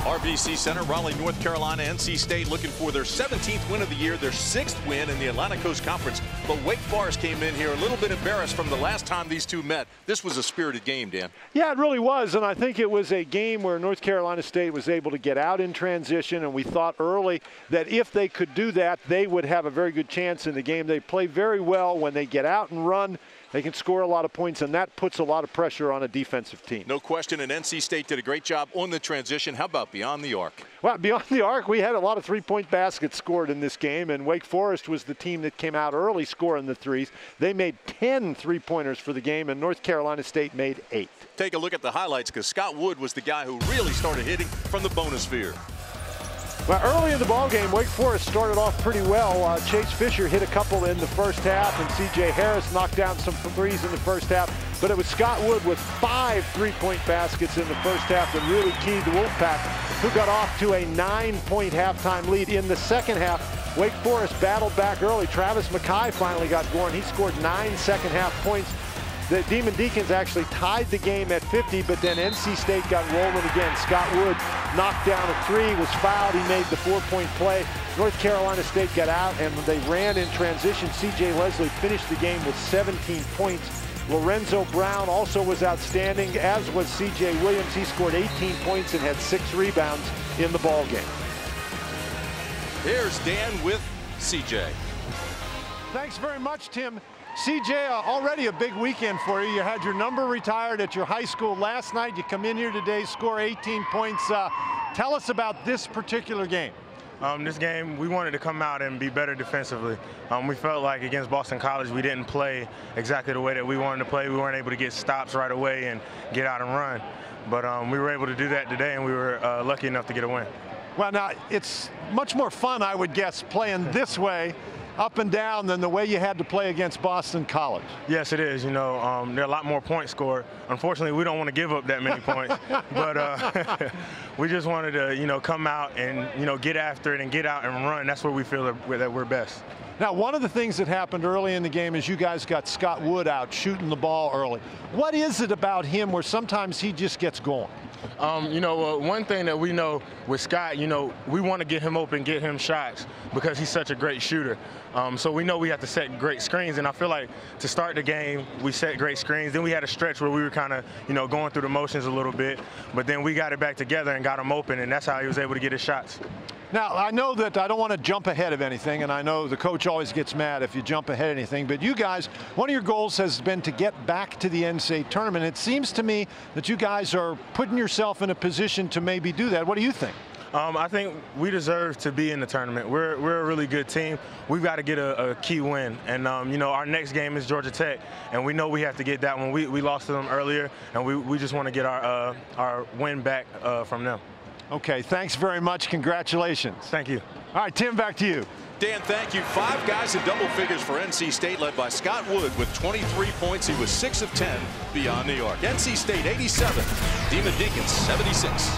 RBC Center, Raleigh, North Carolina, NC State looking for their 17th win of the year, their 6th win in the Atlantic Coast Conference. But Wake Forest came in here a little bit embarrassed from the last time these two met. This was a spirited game, Dan. Yeah, it really was, and I think it was a game where North Carolina State was able to get out in transition, and we thought early that if they could do that, they would have a very good chance in the game. They play very well when they get out and run. They can score a lot of points, and that puts a lot of pressure on a defensive team. No question, and NC State did a great job on the transition. How about beyond the arc? Well, beyond the arc, we had a lot of three-point baskets scored in this game, and Wake Forest was the team that came out early scoring the threes. They made 10 three-pointers for the game, and North Carolina State made 8. Take a look at the highlights, because Scott Wood was the guy who really started hitting from the bonus sphere. Well, early in the ballgame, Wake Forest started off pretty well. Chase Fisher hit a couple in the first half, and C.J. Harris knocked down some threes in the first half. But it was Scott Wood with 5 three-point baskets in the first half that really keyed the Wolfpack, who got off to a 9-point halftime lead. In the second half, Wake Forest battled back early. Travis McKay finally got going. He scored 9 second-half points. The Demon Deacons actually tied the game at 50, but then NC State got rolling again. Scott Wood knocked down a 3, was fouled. He made the 4-point play. North Carolina State got out, and they ran in transition. C.J. Leslie finished the game with 17 points. Lorenzo Brown also was outstanding, as was C.J. Williams. He scored 18 points and had 6 rebounds in the ballgame. Here's Dan with C.J. Thanks very much, Tim. CJ, already a big weekend for you. You had your number retired at your high school last night. You come in here today, score 18 points. Tell us about this particular game. This game, we wanted to come out and be better defensively. We felt like against Boston College, we didn't play exactly the way that we wanted to play. We weren't able to get stops right away and get out and run. But we were able to do that today, and we were lucky enough to get a win. Well, now, it's much more fun, I would guess, playing this way, up and down, than the way you had to play against Boston College. Yes, it is. You know, there are a lot more points scored. Unfortunately, we don't want to give up that many points, but we just wanted to, you know, come out and, you know, get after it and get out and run. That's where we feel that we're best. Now, one of the things that happened early in the game is you guys got Scott Wood out shooting the ball early. What is it about him where sometimes he just gets going? You know, one thing that we know with Scott, you know, we want to get him open, get him shots because he's such a great shooter. So we know we have to set great screens, and I feel like to start the game, we set great screens. Then we had a stretch where we were kind of, you know, going through the motions a little bit, but then we got it back together and got him open, and that's how he was able to get his shots. Now, I know that I don't want to jump ahead of anything, and I know the coach always gets mad if you jump ahead of anything, but you guys, one of your goals has been to get back to the NCAA tournament. It seems to me that you guys are putting yourself in a position to maybe do that. What do you think? I think we deserve to be in the tournament. We're a really good team. We've got to get a key win. And, you know, our next game is Georgia Tech, and we know we have to get that one. We lost to them earlier, and we just want to get our win back from them. Okay, thanks very much. Congratulations. Thank you. All right, Tim, back to you. Dan, thank you. 5 guys in double figures for NC State, led by Scott Wood with 23 points. He was 6 of 10 beyond the arc. NC State 87, Demon Deacons 76.